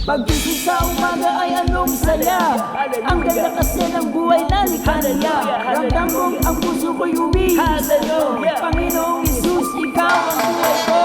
Paggising sa umaga ay anong saya. Ang ganda kasi ng buhay na likanya. Ramdam kong ang puso ko'y umiis. Panginoong Jesus, ikaw ang buhay ko.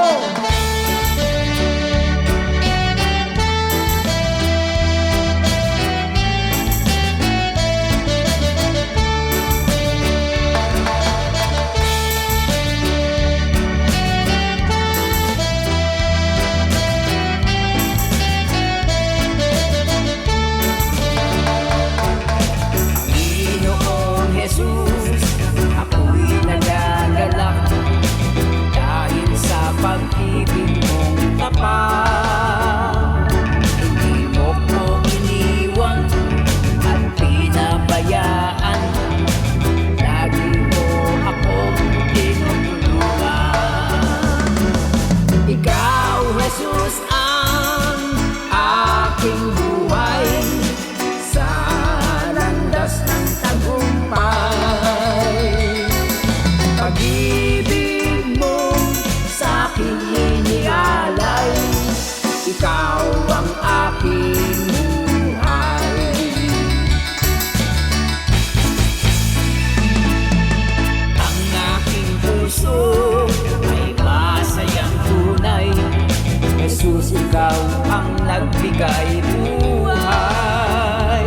Ikaw ang aking buhay. Ang aking puso ay masayang tunay. Jesus, ikaw ang nagbigay buhay.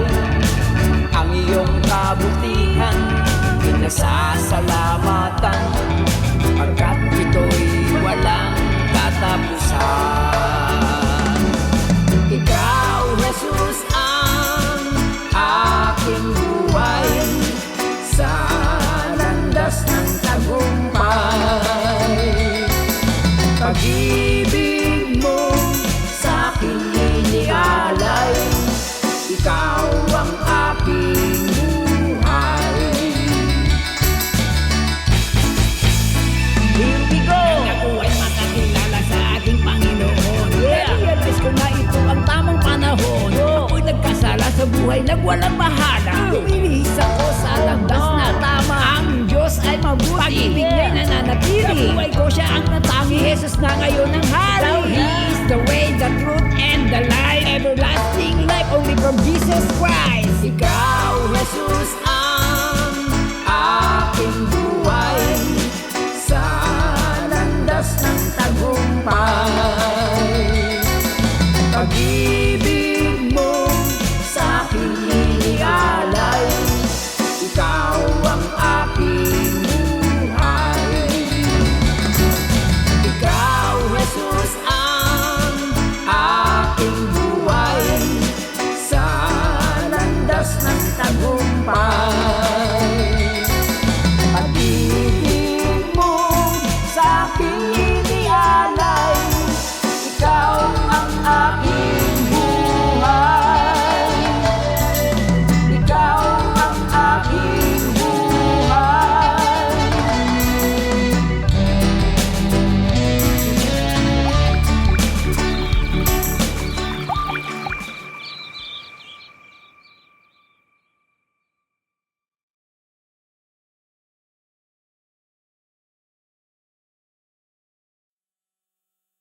Ang iyong kabutihan pinasasalamatan, pagkat ito'y walang katapusan. Ikaw, Jesus, ang aking buhay sa landas ng tagumpay. Pag-ibig mo sa aking inialay, ikaw ang aking buhay. Here we go! Ako ay makakilala sa aking Panginoon. Realize ko na ito ang tamang panahon. Ako'y nagkasala sa buhay, nagwalang bahala. Lumilis ako sa landas na tama. Ang Diyos ay mabuti. Pag-ibig niya'y nananatili. Sa buhay ko siya ang natangi. Jesus na ngayon ang hari. He is the way, the truth, and the life. Everlasting life only from Jesus Christ. Ikaw, Jesus,